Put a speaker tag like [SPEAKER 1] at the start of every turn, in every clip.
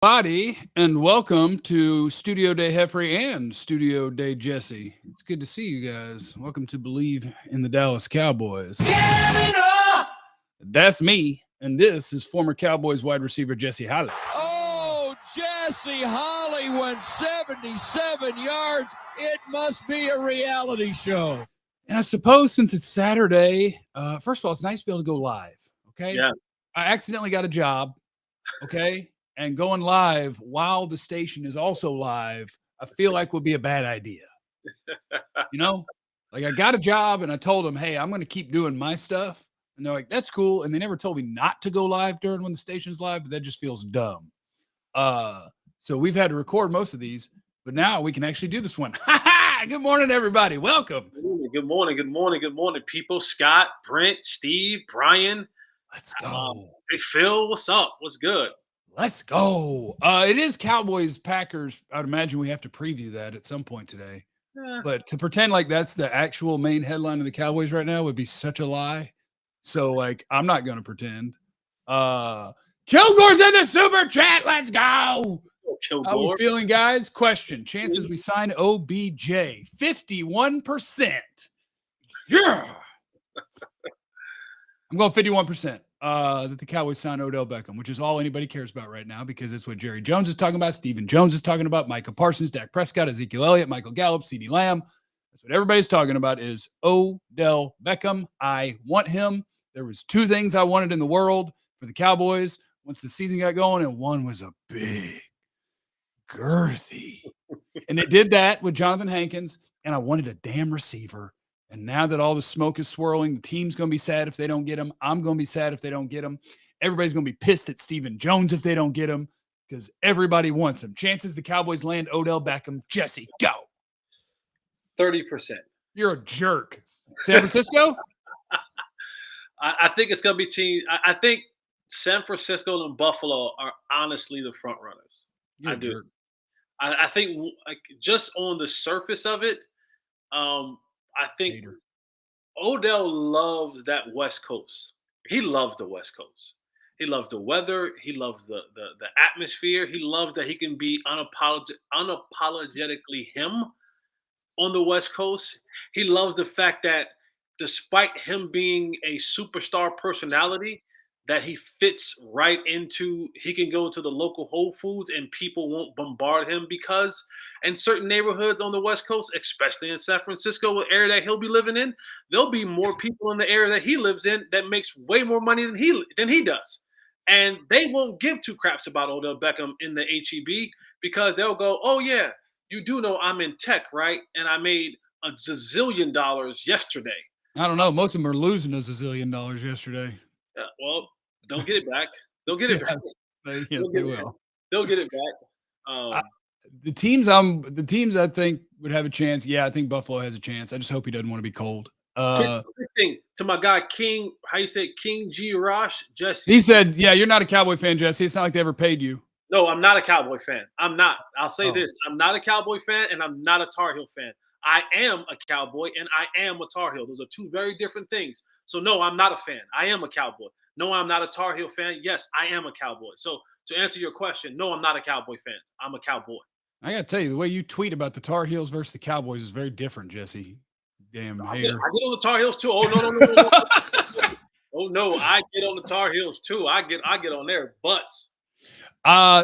[SPEAKER 1] Body and welcome to Studio Day Heffrey and Studio Day Jesse. It's good to see you guys. Welcome to Believe in the Dallas Cowboys. That's me, and this is former Cowboys wide receiver Jesse Holley.
[SPEAKER 2] Oh, Jesse Holley went 77 yards. It must be a reality show.
[SPEAKER 1] And I suppose since it's Saturday, first of all, it's nice to be able to go live. Okay.
[SPEAKER 3] Yeah.
[SPEAKER 1] I accidentally got a job. Okay. And going live while the station is also live, I feel like would be a bad idea. Like I got a job and I told them, hey, I'm going to keep doing my stuff. And they're like, that's cool. And they never told me not to go live during when the station's live, but that just feels dumb. So we've had to record most of these, but now we can actually do this one. Good morning, everybody. Welcome.
[SPEAKER 3] Good morning, people. Scott, Brent, Steve, Brian.
[SPEAKER 1] Let's go.
[SPEAKER 3] Big Phil, what's up? What's good?
[SPEAKER 1] Let's go. It is Cowboys-Packers. I'd imagine we have to preview that at some point today. But to pretend like that's the actual main headline of the Cowboys right now would be such a lie. So, I'm not going to pretend. Kilgore's in the super chat. Let's go. How we feeling, guys? Question. Chances we sign OBJ. 51%. Yeah. I'm going 51%. That the Cowboys sign Odell Beckham, which is all anybody cares about right now because it's what Jerry Jones is talking about, Stephen Jones is talking about, Micah Parsons, Dak Prescott, Ezekiel Elliott, Michael Gallup, CeeDee Lamb. That's what everybody's talking about is Odell Beckham. I want him. There was two things I wanted in the world for the Cowboys once the season got going, and one was a big, girthy. And they did that with Jonathan Hankins, and I wanted a damn receiver. And now that all the smoke is swirling, the team's going to be sad if they don't get him. I'm going to be sad if they don't get him. Everybody's going to be pissed at Stephen Jones if they don't get him because everybody wants him. Chances the Cowboys land Odell Beckham. Jesse, go.
[SPEAKER 3] 30%.
[SPEAKER 1] You're a jerk. San Francisco?
[SPEAKER 3] I think it's going to be team. I think San Francisco and Buffalo are honestly the front runners.
[SPEAKER 1] You're
[SPEAKER 3] I
[SPEAKER 1] a
[SPEAKER 3] do.
[SPEAKER 1] jerk.
[SPEAKER 3] I think just on the surface of it, I think
[SPEAKER 1] Hater.
[SPEAKER 3] Odell loves that West Coast. He loves the West Coast. He loves the weather. He loves the atmosphere. He loves that he can be unapologetically him on the West Coast. He loves the fact that despite him being a superstar personality, that he fits right into, he can go to the local Whole Foods and people won't bombard him because in certain neighborhoods on the West Coast, especially in San Francisco, the area that he'll be living in, there'll be more people in the area that he lives in that makes way more money than he does. And they won't give two craps about Odell Beckham in the HEB because they'll go, oh yeah, you do know I'm in tech, right? And I made a zillion dollars yesterday.
[SPEAKER 1] I don't know. Most of them are losing a zillion dollars yesterday.
[SPEAKER 3] Well, don't get it back. They'll get it back.
[SPEAKER 1] Yes, they will.
[SPEAKER 3] They'll get it back.
[SPEAKER 1] The teams I think would have a chance. Yeah, I think Buffalo has a chance. I just hope he doesn't want to be cold.
[SPEAKER 3] Quick thing to my guy King, how you say King G. Rosh, Jesse.
[SPEAKER 1] He said, "Yeah, you're not a Cowboy fan, Jesse. It's not like they ever paid you."
[SPEAKER 3] No, I'm not a Cowboy fan. I'm not. I'll say this: I'm not a Cowboy fan, and I'm not a Tar Heel fan. I am a Cowboy, and I am a Tar Heel. Those are two very different things. So no, I'm not a fan. I am a Cowboy. No, I'm not a Tar Heel fan. Yes, I am a Cowboy. So to answer your question, no, I'm not a Cowboy fan. I'm a Cowboy.
[SPEAKER 1] I got to tell you, the way you tweet about the Tar Heels versus the Cowboys is very different, Jesse. Damn hater.
[SPEAKER 3] I get on the Tar Heels too. Oh no. Oh no, I get on the Tar Heels too. I get on their butts.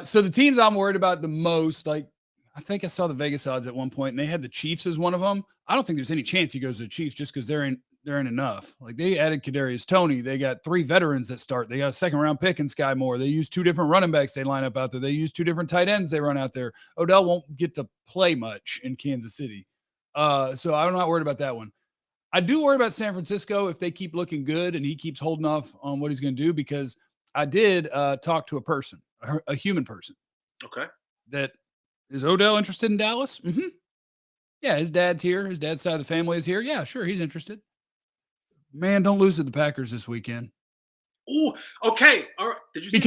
[SPEAKER 1] So the teams I'm worried about the most, I think I saw the Vegas odds at one point, and they had the Chiefs as one of them. I don't think there's any chance he goes to the Chiefs just because they're in enough. Like they added Kadarius Toney. They got 3 veterans that start. They got a second-round pick in Sky Moore. They use 2 different running backs they line up out there. They use 2 different tight ends they run out there. Odell won't get to play much in Kansas City. So I'm not worried about that one. I do worry about San Francisco if they keep looking good and he keeps holding off on what he's going to do because I did talk to a person, a human person.
[SPEAKER 3] Okay.
[SPEAKER 1] That is Odell interested in Dallas? Mm-hmm. Yeah, his dad's here. His dad's side of the family is here. Yeah, sure, he's interested. Man, don't lose to the Packers this weekend.
[SPEAKER 3] Ooh, okay. All right.
[SPEAKER 1] Did you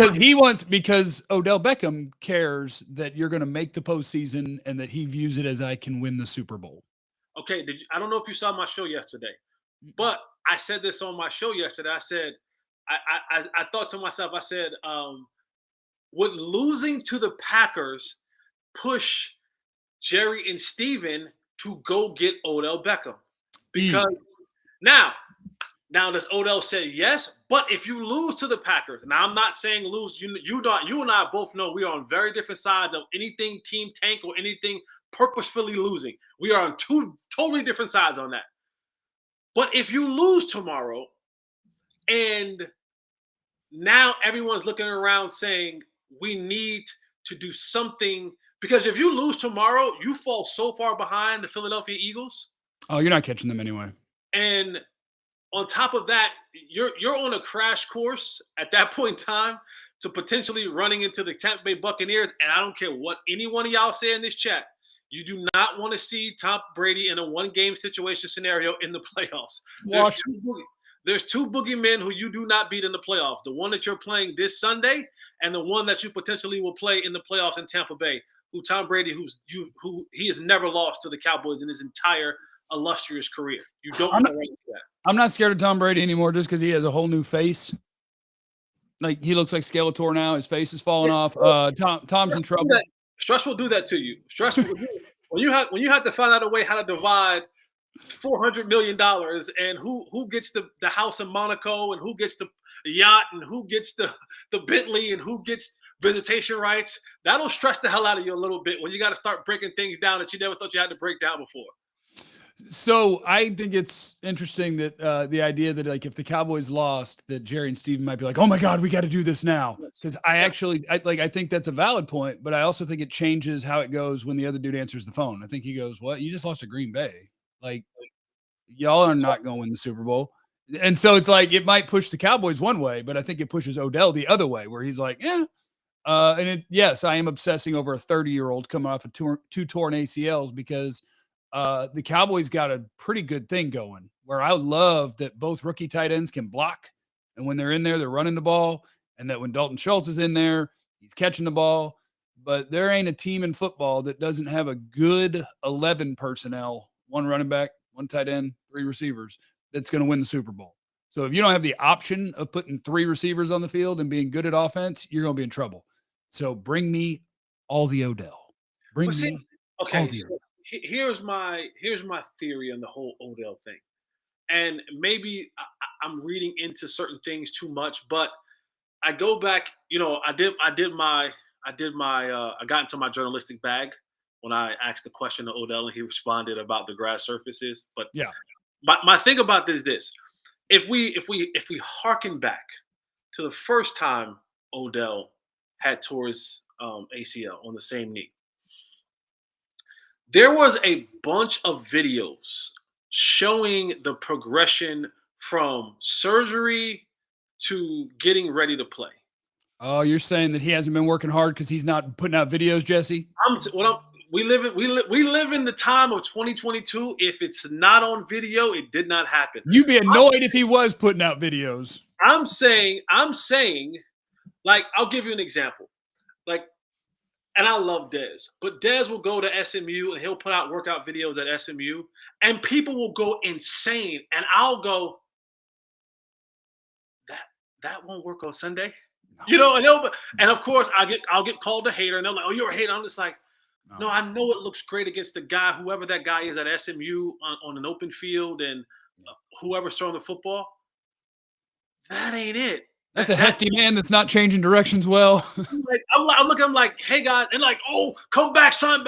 [SPEAKER 1] because Odell Beckham cares that you're going to make the postseason and that he views it as I can win the Super Bowl.
[SPEAKER 3] Okay. I don't know if you saw my show yesterday, but I said this on my show yesterday. I said, I thought to myself, I said, would losing to the Packers push Jerry and Steven to go get Odell Beckham? Because now does Odell say yes? But if you lose to the Packers, now I'm not saying lose. You and I both know we are on very different sides of anything team tank or anything purposefully losing. We are on two totally different sides on that. But if you lose tomorrow, and now everyone's looking around saying we need to do something, because if you lose tomorrow, you fall so far behind the Philadelphia Eagles.
[SPEAKER 1] Oh, you're not catching them anyway.
[SPEAKER 3] And on top of that, you're on a crash course at that point in time to potentially running into the Tampa Bay Buccaneers. And I don't care what any one of y'all say in this chat. You do not want to see Tom Brady in a one-game situation scenario in the playoffs. There's two boogeymen who you do not beat in the playoffs. The one that you're playing this Sunday and the one that you potentially will play in the playoffs in Tampa Bay, who Tom Brady, who he has never lost to the Cowboys in his entire illustrious career. You don't want to run into that.
[SPEAKER 1] I'm not scared of Tom Brady anymore just because he has a whole new face. Like, he looks like Skeletor now. His face is falling off. Tom's in trouble.
[SPEAKER 3] Stress will do that to you. Stress will do when you have to find out a way how to divide $400 million and who gets the house in Monaco and who gets the yacht and who gets the Bentley and who gets visitation rights. That'll stress the hell out of you a little bit when you got to start breaking things down that you never thought you had to break down before.
[SPEAKER 1] So I think it's interesting that the idea that, like, if the Cowboys lost, that Jerry and Steven might be like, oh my God, we got to do this now. Because I think that's a valid point, but I also think it changes how it goes when the other dude answers the phone. I think he goes, what? You just lost to Green Bay. Like, y'all are not going to win the Super Bowl. And so it's like, it might push the Cowboys one way, but I think it pushes Odell the other way, where he's like, yes, I am obsessing over a 30-year-old coming off of two torn ACLs, because the Cowboys got a pretty good thing going, where I love that both rookie tight ends can block. And when they're in there, they're running the ball. And that when Dalton Schultz is in there, he's catching the ball. But there ain't a team in football that doesn't have a good 11 personnel, one running back, one tight end, three receivers, that's going to win the Super Bowl. So if you don't have the option of putting three receivers on the field and being good at offense, you're going to be in trouble. So bring me all the Odell.
[SPEAKER 3] Here's my theory on the whole Odell thing, and maybe I'm reading into certain things too much, but I go back. I got into my journalistic bag when I asked the question to Odell, and he responded about the grass surfaces. But
[SPEAKER 1] yeah,
[SPEAKER 3] my thing about this is this: if we harken back to the first time Odell had tore his ACL on the same knee, there was a bunch of videos showing the progression from surgery to getting ready to play.
[SPEAKER 1] Oh, you're saying that he hasn't been working hard because he's not putting out videos, Jesse?
[SPEAKER 3] We live in the time of 2022. If it's not on video, it did not happen.
[SPEAKER 1] You'd be annoyed if he was putting out videos.
[SPEAKER 3] I'm saying, like, I'll give you an example. Like, and I love Dez, but Dez will go to SMU and he'll put out workout videos at SMU, and people will go insane. And I'll go, that won't work on Sunday, and of course I'll get called a hater, and they're like, oh, you're a hater. I'm just like, no, I know it looks great against the guy, whoever that guy is at SMU on an open field, and whoever's throwing the football. That ain't it.
[SPEAKER 1] That's a hefty man that's not changing directions well.
[SPEAKER 3] I'm looking like, hey, guys, and like, oh, come back, son.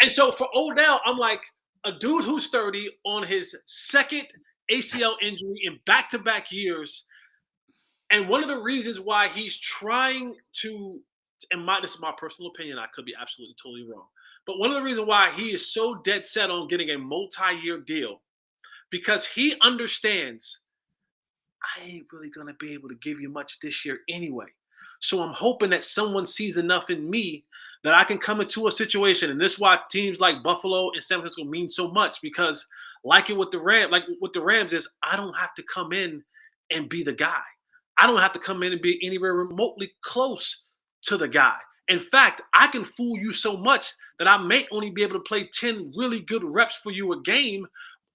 [SPEAKER 3] And so for Odell, I'm like, a dude who's 30 on his second ACL injury in back-to-back years. And one of the reasons why he's trying to, and this is my personal opinion, I could be absolutely totally wrong, but one of the reasons why he is so dead set on getting a multi-year deal, because he understands, I ain't really going to be able to give you much this year anyway. So I'm hoping that someone sees enough in me that I can come into a situation. And this is why teams like Buffalo and San Francisco mean so much, because like with the Rams is, I don't have to come in and be the guy. I don't have to come in and be anywhere remotely close to the guy. In fact, I can fool you so much that I may only be able to play 10 really good reps for you a game.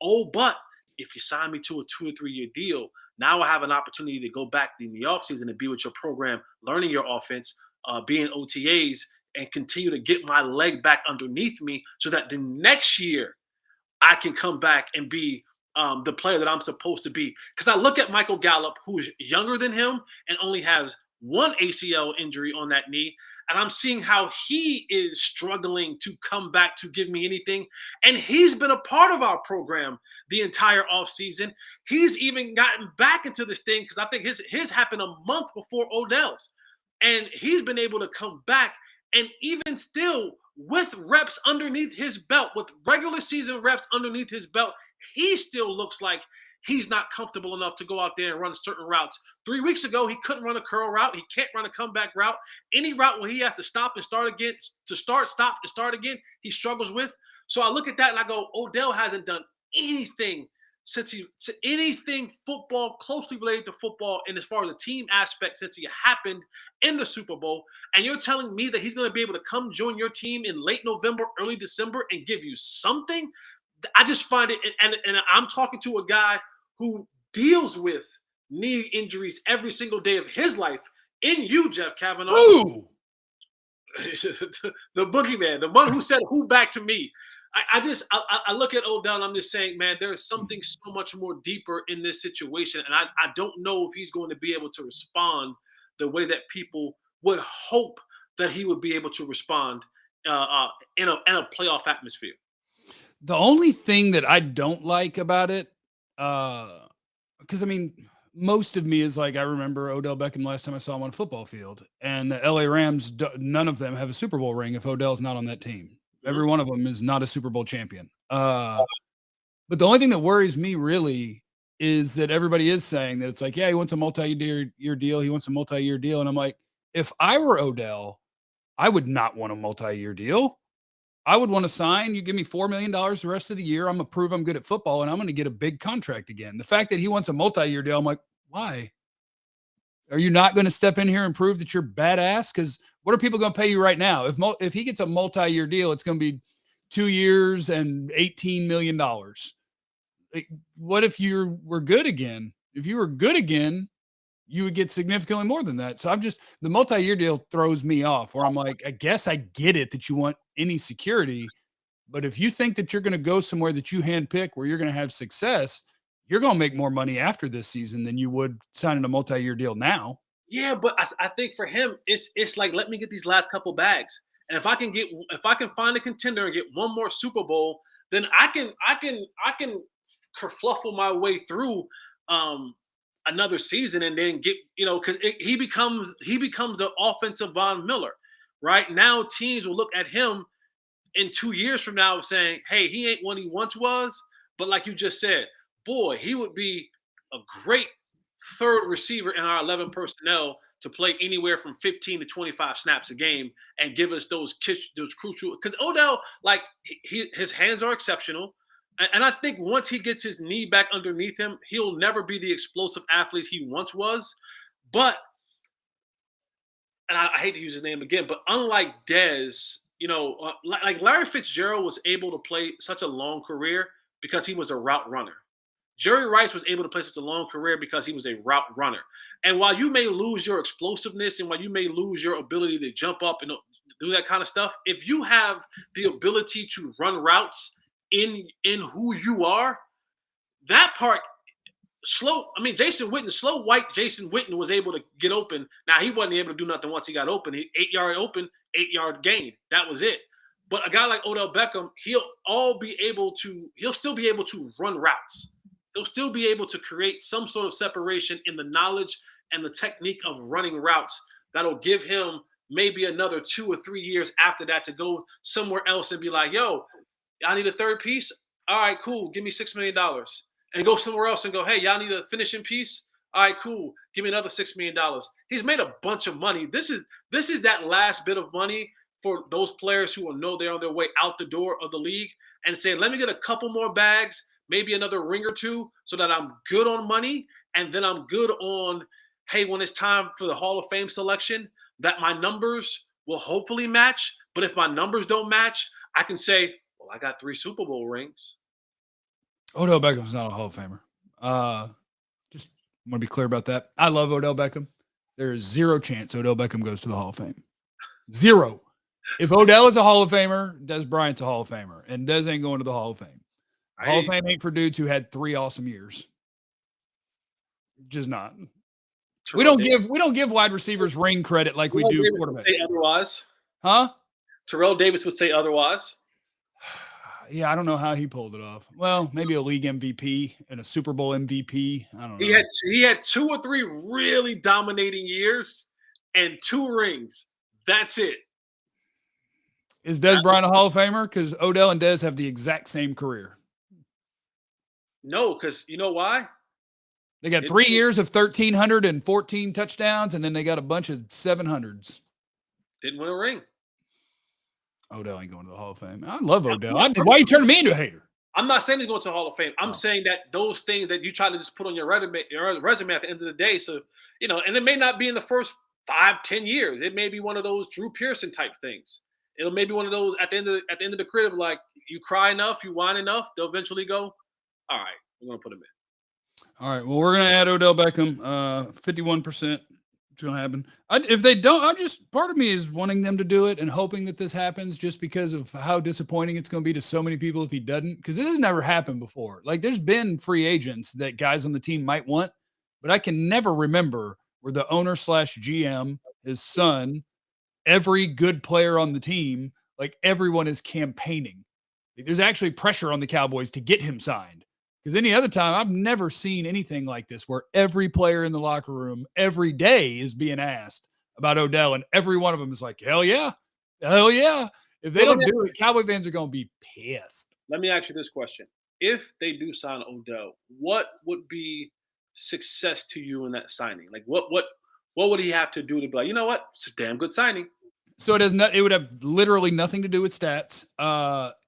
[SPEAKER 3] Oh, but if you sign me to a 2 or 3 year deal, now I have an opportunity to go back in the offseason and be with your program, learning your offense, being OTAs and continue to get my leg back underneath me so that the next year I can come back and be the player that I'm supposed to be. Because I look at Michael Gallup, who's younger than him and only has one ACL injury on that knee, and I'm seeing how he is struggling to come back to give me anything. And he's been a part of our program the entire offseason. He's even gotten back into this thing because I think his happened a month before Odell's. And he's been able to come back. And even still, with reps underneath his belt, with regular season reps underneath his belt, he still looks like he's not comfortable enough to go out there and run certain routes. 3 weeks ago, he couldn't run a curl route. He can't run a comeback route. Any route where he has to stop and start again, stop and start again, he struggles with. So I look at that and I go, Odell hasn't done anything anything football, closely related to football, and as far as the team aspect, since he happened in the Super Bowl. And you're telling me that he's going to be able to come join your team in late November, early December, and give you something? I just find it, and I'm talking to a guy who deals with knee injuries every single day of his life. In you, Jeff Cavanaugh.
[SPEAKER 1] Ooh.
[SPEAKER 3] The boogeyman, the one who said who back to me. I look at Odell and I'm just saying, man, there is something so much more deeper in this situation. And I don't know if he's going to be able to respond the way that people would hope that he would be able to respond in a playoff atmosphere.
[SPEAKER 1] The only thing that I don't like about it, because I mean, most of me is like, I remember Odell Beckham last time I saw him on a football field, and the LA Rams, none of them have a Super Bowl ring if Odell's not on that team. Every one of them is not a Super Bowl champion. But the only thing that worries me really is that everybody is saying that it's like, yeah, he wants a multi-year deal. He wants a multi-year deal. And I'm like, if I were Odell, I would not want a multi-year deal. I would want to sign. You give me $4 million the rest of the year. I'm going to prove I'm good at football, and I'm going to get a big contract again. The fact that he wants a multi-year deal, I'm like, why? Are you not going to step in here and prove that you're badass? Because what are people going to pay you right now? If he gets a multi-year deal, it's going to be 2 years and $18 million. Like, what if you were good again? If you were good again, you would get significantly more than that. So the multi-year deal throws me off, where I'm like, I guess I get it that you want any security, but if you think that you're going to go somewhere that you handpick where you're going to have success, you're going to make more money after this season than you would signing a multi-year deal now.
[SPEAKER 3] Yeah, but I think for him, it's like, let me get these last couple bags, and if I can find a contender and get one more Super Bowl, then I can kerfluffle my way through another season, and then get, because he becomes the offensive Von Miller. Right now, teams will look at him in 2 years from now saying, hey, he ain't what he once was, but like you just said, boy, he would be a great third receiver in our 11 personnel to play anywhere from 15 to 25 snaps a game and give us those crucial, because Odell, like, his hands are exceptional. And I think once he gets his knee back underneath him, he'll never be the explosive athlete he once was. But, and I hate to use his name again, but unlike Dez, like Larry Fitzgerald was able to play such a long career because he was a route runner. Jerry Rice was able to play such a long career because he was a route runner. And while you may lose your explosiveness and while you may lose your ability to jump up and do that kind of stuff, if you have the ability to run routes in who you are, that part slow. I mean, Jason Witten was able to get open. Now, he wasn't able to do nothing once he got open. He 8-yard open, 8-yard gain. That was it. But a guy like Odell Beckham, he'll still be able to run routes. He'll still be able to create some sort of separation in the knowledge and the technique of running routes that'll give him maybe another 2 or 3 years after that to go somewhere else and be like, yo, I need a third piece. All right, cool. Give me $6 million. And go somewhere else and go, hey, y'all need a finishing piece. All right, cool. Give me another $6 million. He's made a bunch of money. This is that last bit of money for those players who will know they're on their way out the door of the league and saying, let me get a couple more bags, maybe another ring or two, so that I'm good on money. And then I'm good on, hey, when it's time for the Hall of Fame selection, that my numbers will hopefully match. But if my numbers don't match, I can say, well, I got 3 Super Bowl rings.
[SPEAKER 1] Odell Beckham's not a Hall of Famer. Just want to be clear about that. I love Odell Beckham. There is zero chance Odell Beckham goes to the Hall of Fame. Zero. If Odell is a Hall of Famer, Des Bryant's a Hall of Famer, and Des ain't going to the Hall of Fame. Hall of Fame ain't for dudes who had 3 awesome years. Just not. We don't give wide receivers ring credit like we do quarterbacks.
[SPEAKER 3] Say otherwise.
[SPEAKER 1] Huh?
[SPEAKER 3] Terrell Davis would say otherwise.
[SPEAKER 1] Yeah, I don't know how he pulled it off. Well, maybe a league MVP and a Super Bowl MVP. I don't know.
[SPEAKER 3] He had 2 or 3 really dominating years and 2 rings. That's it.
[SPEAKER 1] Is Des Bryant a Hall of Famer? Because Odell and Des have the exact same career.
[SPEAKER 3] No, because you know why?
[SPEAKER 1] They got 3 years of 1,314 touchdowns, and then they got a bunch of 700s.
[SPEAKER 3] Didn't win a ring.
[SPEAKER 1] Odell ain't going to the Hall of Fame. I love Odell. Why are you turning me into a hater?
[SPEAKER 3] I'm not saying he's going to the Hall of Fame. I'm saying that those things that you try to just put on your resume at the end of the day. So, and it may not be in the first 5-10 years. It may be one of those Drew Pearson type things. It'll maybe one of those at the end of the career, like you cry enough, you whine enough, they'll eventually go, all right, we're going to put him in.
[SPEAKER 1] All right. Well, we're going to add Odell Beckham, 51%. It's going to happen. If they don't, part of me is wanting them to do it and hoping that this happens just because of how disappointing it's going to be to so many people if he doesn't, because this has never happened before. Like there's been free agents that guys on the team might want, but I can never remember where the owner/GM, his son, every good player on the team, like everyone is campaigning. There's actually pressure on the Cowboys to get him signed. Because any other time, I've never seen anything like this where every player in the locker room every day is being asked about Odell, and every one of them is like, hell yeah. Hell yeah. If they don't do it, Cowboy fans are going to be pissed.
[SPEAKER 3] Let me ask you this question. If they do sign Odell, what would be success to you in that signing? Like what would he have to do to be like, you know what? It's a damn good signing.
[SPEAKER 1] So it would have literally nothing to do with stats.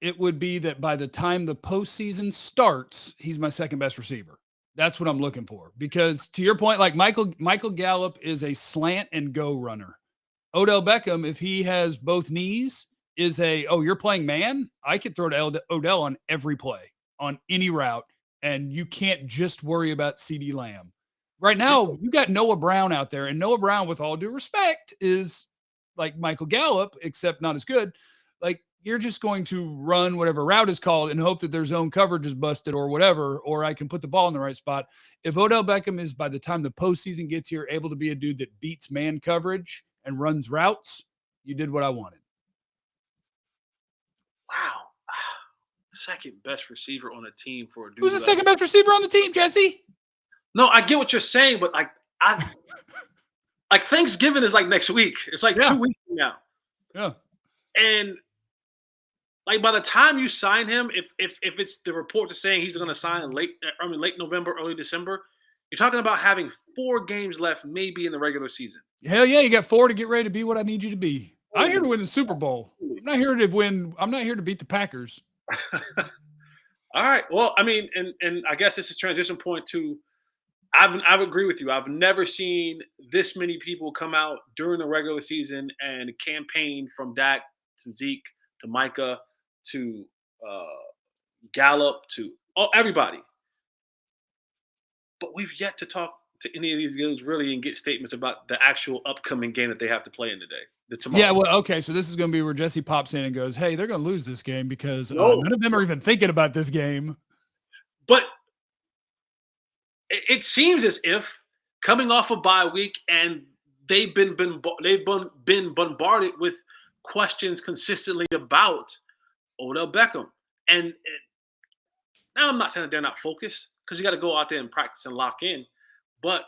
[SPEAKER 1] It would be that by the time the postseason starts, he's my second best receiver. That's what I'm looking for. Because to your point, like Michael Gallup is a slant and go runner. Odell Beckham, if he has both knees, is you're playing man? I could throw to Odell on every play, on any route, and you can't just worry about CeeDee Lamb. Right now, you got Noah Brown out there, and Noah Brown, with all due respect, is like Michael Gallup, except not as good. Like you're just going to run whatever route is called and hope that their zone coverage is busted or whatever, or I can put the ball in the right spot. If Odell Beckham is, by the time the postseason gets here, able to be a dude that beats man coverage and runs routes, you did what I wanted.
[SPEAKER 3] Wow. Second best receiver on a team for a dude.
[SPEAKER 1] Who's the second best receiver on the team, Jesse?
[SPEAKER 3] No, I get what you're saying, but like Thanksgiving is like next week. It's like 2 weeks from now.
[SPEAKER 1] Yeah.
[SPEAKER 3] And like by the time you sign him, if it's the report is saying he's going to sign late November, early December, you're talking about having 4 games left, maybe in the regular season.
[SPEAKER 1] Hell yeah, you got 4 to get ready to be what I need you to be. I'm here to win the Super Bowl. I'm not here to win. I'm not here to beat the Packers.
[SPEAKER 3] All right. Well, I mean, and I guess this is a transition point to. I would agree with you. I've never seen this many people come out during the regular season and campaign from Dak to Zeke to Micah to Gallup to everybody. But we've yet to talk to any of these guys really and get statements about the actual upcoming game that they have to play in today.
[SPEAKER 1] Yeah, well, okay. So this is going to be where Jesse pops in and goes, hey, they're going to lose this game because none of them are even thinking about this game.
[SPEAKER 3] But it seems as if coming off a bye week and they've been bombarded with questions consistently about Odell Beckham. And now I'm not saying that they're not focused because you got to go out there and practice and lock in. But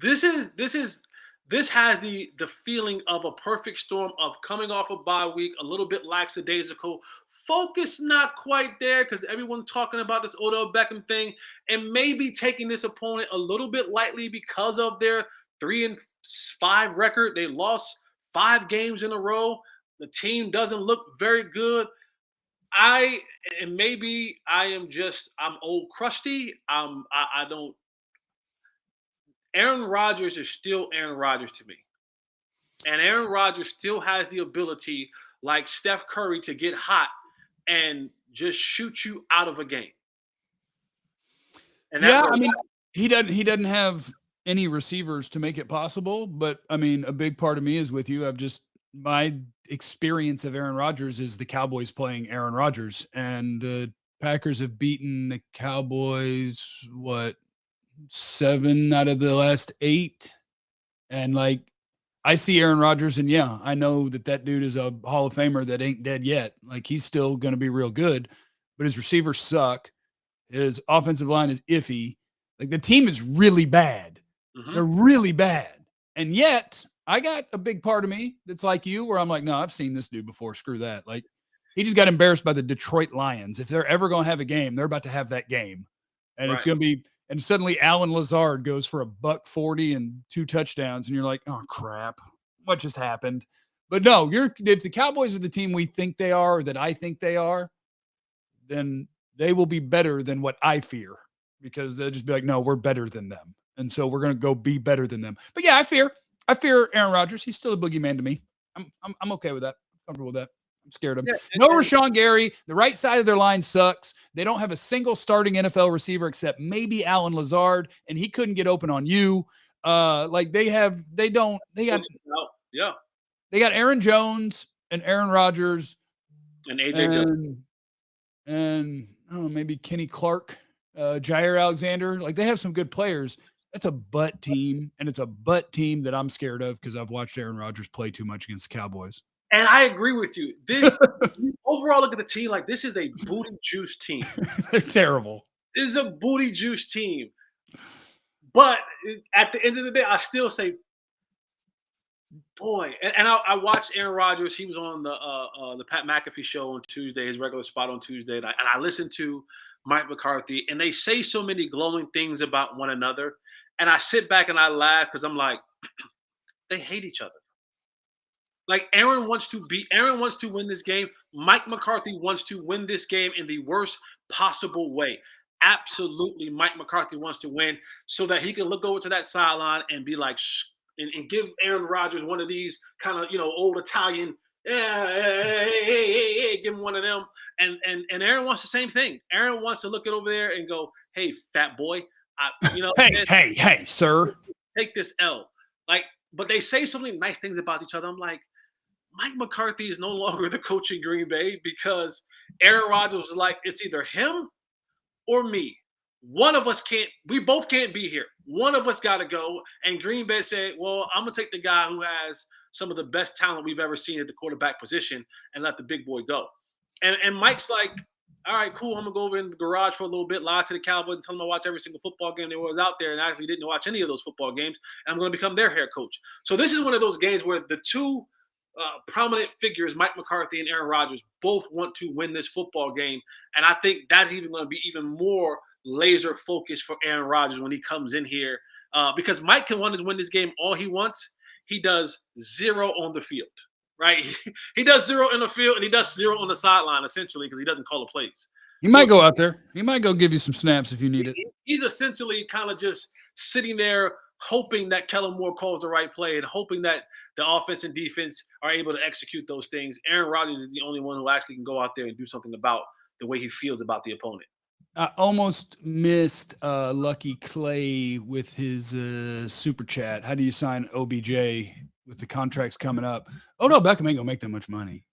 [SPEAKER 3] this has the feeling of a perfect storm of coming off a bye week, a little bit lackadaisical, focus not quite there because everyone's talking about this Odell Beckham thing and maybe taking this opponent a little bit lightly because of their 3-5 record. They lost 5 games in a row. The team doesn't look very good. Maybe I'm old crusty. Aaron Rodgers is still Aaron Rodgers to me. And Aaron Rodgers still has the ability, like Steph Curry, to get hot and just shoot you out of a game. And
[SPEAKER 1] yeah, I mean, he doesn't have any receivers to make it possible. But I mean, a big part of me is with you. My experience of Aaron Rodgers is the Cowboys playing Aaron Rodgers, and the Packers have beaten the Cowboys, 7 out of the last 8. And like, I see Aaron Rodgers, and yeah, I know that dude is a Hall of Famer that ain't dead yet. Like, he's still going to be real good, but his receivers suck. His offensive line is iffy. Like, the team is really bad.
[SPEAKER 3] Mhm.
[SPEAKER 1] They're really bad. And yet, I got a big part of me that's like you, where I'm like, no, I've seen this dude before. Screw that. Like, he just got embarrassed by the Detroit Lions. If they're ever going to have a game, they're about to have that game. And it's
[SPEAKER 3] Right.
[SPEAKER 1] going to be, and suddenly Alan Lazard goes for $140 and 2 touchdowns. And you're like, oh, crap. What just happened? But no, if the Cowboys are the team we think they are, or that I think they are, then they will be better than what I fear, because they'll just be like, no, we're better than them. And so we're going to go be better than them. But yeah, I fear Aaron Rodgers. He's still a boogeyman to me. I'm okay with that. I'm comfortable with that. I'm scared of him.
[SPEAKER 3] Yeah,
[SPEAKER 1] No Rashawn Gary. The right side of their line sucks. They don't have a single starting NFL receiver except maybe Alan Lazard, and he couldn't get open on you. They got
[SPEAKER 3] Yeah.
[SPEAKER 1] They got Aaron Jones and Aaron Rodgers
[SPEAKER 3] And AJ Dillon.
[SPEAKER 1] and I don't know, maybe Kenny Clark, Jair Alexander. Like, they have some good players. That's a butt team, and it's a butt team that I'm scared of because I've watched Aaron Rodgers play too much against the Cowboys.
[SPEAKER 3] And I agree with you. This overall, look at the team. Like, this is a booty juice team.
[SPEAKER 1] They're terrible.
[SPEAKER 3] This is a booty juice team. But at the end of the day, I still say, boy. And I watched Aaron Rodgers. He was on the Pat McAfee show on Tuesday, his regular spot on Tuesday. And I listened to Mike McCarthy, and they say so many glowing things about one another. And I sit back and I laugh because I'm like, they hate each other. Like, Aaron wants to win this game. Mike McCarthy wants to win this game in the worst possible way. Absolutely, Mike McCarthy wants to win so that he can look over to that sideline and be like, and give Aaron Rodgers one of these kind of, old Italian, hey, give him one of them. And Aaron wants the same thing. Aaron wants to look it over there and go, hey, fat boy,
[SPEAKER 1] hey, sir,
[SPEAKER 3] take this L. Like, but they say so many nice things about each other. I'm like, Mike McCarthy is no longer the coach in Green Bay because Aaron Rodgers was like, it's either him or me. One of us can't, we both can't be here. One of us got to go. And Green Bay said, well, I'm going to take the guy who has some of the best talent we've ever seen at the quarterback position and let the big boy go. And Mike's like, all right, cool. I'm going to go over in the garage for a little bit, lie to the Cowboys and tell them I watch every single football game that was out there, and I actually didn't watch any of those football games, and I'm going to become their head coach. So this is one of those games where the two prominent figures, Mike McCarthy and Aaron Rodgers, both want to win this football game, and I think that's even going to be even more laser focused for Aaron Rodgers when he comes in here, because Mike can want to win this game all he wants. He does 0 on the field. Right, he does 0 in the field and he does 0 on the sideline, essentially, because he doesn't call the plays.
[SPEAKER 1] He might go out there. He might go give you some snaps if you need it.
[SPEAKER 3] He's essentially kind of just sitting there hoping that Kellen Moore calls the right play and hoping that the offense and defense are able to execute those things. Aaron Rodgers is the only one who actually can go out there and do something about the way he feels about the opponent.
[SPEAKER 1] I almost missed Lucky Clay with his super chat. How do you sign OBJ with the contracts coming up? Odell Beckham ain't gonna make that much money.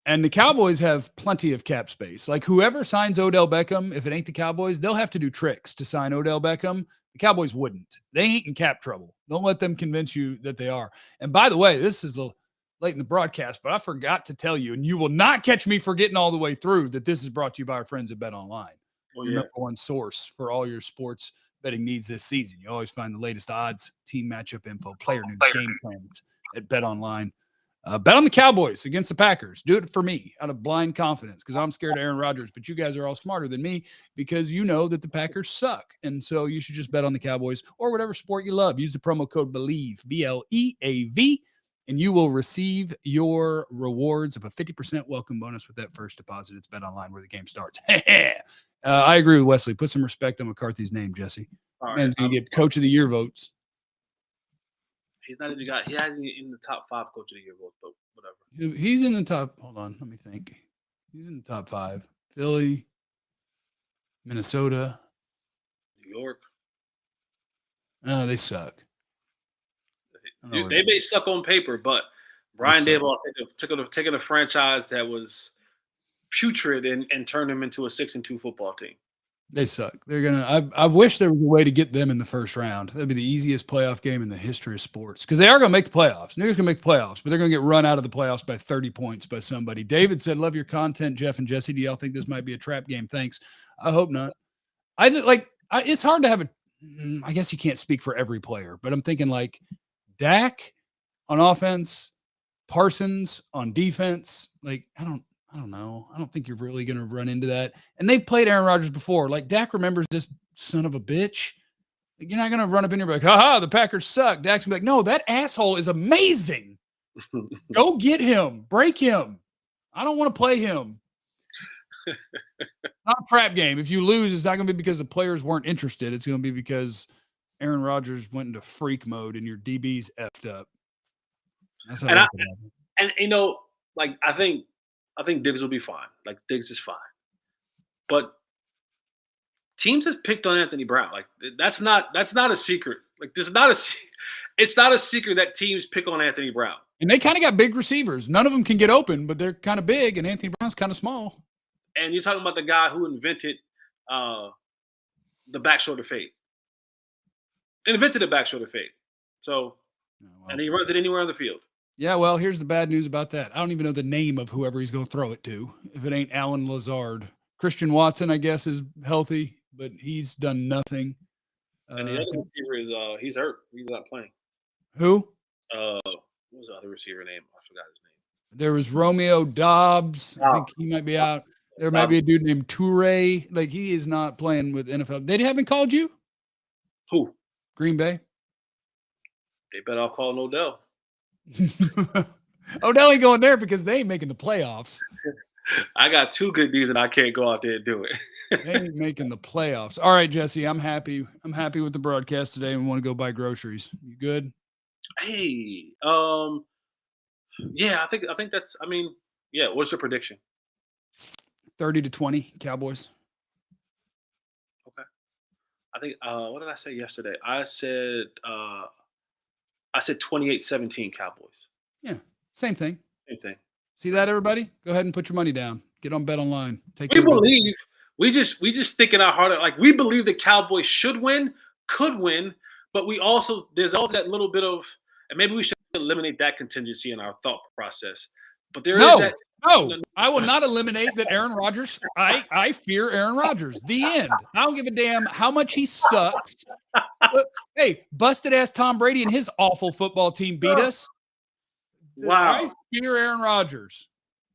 [SPEAKER 1] And the Cowboys have plenty of cap space. Like, whoever signs Odell Beckham, if it ain't the Cowboys, they'll have to do tricks to sign Odell Beckham. The Cowboys wouldn't. They ain't in cap trouble. Don't let them convince you that they are. And by the way, this is late in the broadcast, but I forgot to tell you, and you will not catch me forgetting all the way through, that this is brought to you by our friends at BetOnline.
[SPEAKER 3] Oh,
[SPEAKER 1] Your number one source for all your sports betting needs this season. You always find the latest odds, team matchup info, player news, game plans at BetOnline. Bet on the Cowboys against the Packers. Do it for me out of blind confidence because I'm scared of Aaron Rodgers, but you guys are all smarter than me because you know that the Packers suck. And so you should just bet on the Cowboys or whatever sport you love. Use the promo code BELIEVE, BLEAV, and you will receive your rewards of a 50% welcome bonus with that first deposit. It's BetOnline where the game starts. I agree with Wesley. Put some respect on McCarthy's name, Jesse.
[SPEAKER 3] All
[SPEAKER 1] Man's
[SPEAKER 3] right.
[SPEAKER 1] going to get Coach of the Year votes.
[SPEAKER 3] He's not even got. He hasn't in the top 5 Coach of the Year votes, but whatever.
[SPEAKER 1] He's in the top. Hold on, let me think. He's in the top 5. Philly, Minnesota,
[SPEAKER 3] New York.
[SPEAKER 1] They suck.
[SPEAKER 3] They may suck on paper, but Brian Daboll taking a franchise that was putrid and turned them into a 6-2 football team.
[SPEAKER 1] They suck. They're gonna. I wish there was a way to get them in the first round. That'd be the easiest playoff game in the history of sports because they are gonna make the playoffs. New York's gonna make the playoffs, but they're gonna get run out of the playoffs by 30 points by somebody. David said, "Love your content, Jeff and Jesse. Do y'all think this might be a trap game? Thanks. I hope not. It's hard to have a. I guess you can't speak for every player, but I'm thinking like Dak on offense, Parsons on defense. Like I don't know. I don't think you're really going to run into that. And they've played Aaron Rodgers before. Like Dak remembers this son of a bitch. Like, you're not going to run up in here and be like, haha, the Packers suck. Dak's going to be like, no, that asshole is amazing. Go get him. Break him. I don't want to play him. Not a trap game. If you lose, it's not going to be because the players weren't interested. It's going to be because Aaron Rodgers went into freak mode and your DB's effed up. That's how
[SPEAKER 3] I think Diggs will be fine. Like Diggs is fine, but teams have picked on Anthony Brown. Like that's not a secret. Like it's not a secret that teams pick on Anthony Brown.
[SPEAKER 1] And they kind of got big receivers. None of them can get open, but they're kind of big, and Anthony Brown's kind of small.
[SPEAKER 3] And you're talking about the guy who invented the back shoulder fade. Invented the back shoulder fade. So, and he runs it anywhere on the field.
[SPEAKER 1] Yeah, well, here's the bad news about that. I don't even know the name of whoever he's going to throw it to if it ain't Alan Lazard. Christian Watson, I guess, is healthy, but he's done nothing.
[SPEAKER 3] And the other receiver is he's hurt. He's not playing.
[SPEAKER 1] Who?
[SPEAKER 3] What was the other receiver name? I forgot his name.
[SPEAKER 1] There was Romeo Dobbs. I think he might be out. There might be a dude named Toure. Like, he is not playing with NFL. They haven't called you?
[SPEAKER 3] Who?
[SPEAKER 1] Green Bay.
[SPEAKER 3] They better all call Odell.
[SPEAKER 1] Odell ain't going there because they ain't making the playoffs.
[SPEAKER 3] I got two good D's and I can't go out there and do it.
[SPEAKER 1] They ain't making the playoffs. All right, Jesse, I'm happy. I'm happy with the broadcast today and want to go buy groceries. You good?
[SPEAKER 3] Hey, yeah, I think that's. I mean, yeah. What's your prediction?
[SPEAKER 1] 30-20 Cowboys.
[SPEAKER 3] Okay. I think. What did I say yesterday? I said 28-17 Cowboys.
[SPEAKER 1] Yeah, same thing.
[SPEAKER 3] Same thing.
[SPEAKER 1] See that, everybody? Go ahead and put your money down. Get on Bet Online.
[SPEAKER 3] We just think in our heart, like we believe the Cowboys should win, could win, but there's also that little bit of, and maybe we should eliminate that contingency in our thought process. But there is that.
[SPEAKER 1] No, I will not eliminate that Aaron Rodgers. I fear Aaron Rodgers. The end. I don't give a damn how much he sucks. But, hey, busted ass Tom Brady and his awful football team beat us.
[SPEAKER 3] Wow.
[SPEAKER 1] I fear Aaron Rodgers.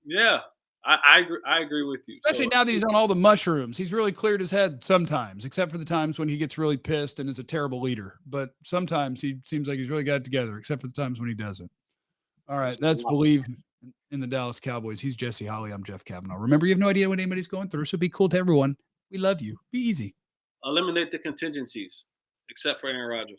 [SPEAKER 3] Yeah, I agree with you.
[SPEAKER 1] Especially now that he's on all the mushrooms. He's really cleared his head sometimes, except for the times when he gets really pissed and is a terrible leader. But sometimes he seems like he's really got it together, except for the times when he doesn't. All right, that's Believe in the Dallas Cowboys. He's Jesse Holley. I'm Jeff Cavanaugh. Remember, you have no idea what anybody's going through, so be cool to everyone. We love you. Be easy.
[SPEAKER 3] Eliminate the contingencies, except for Aaron Rodgers.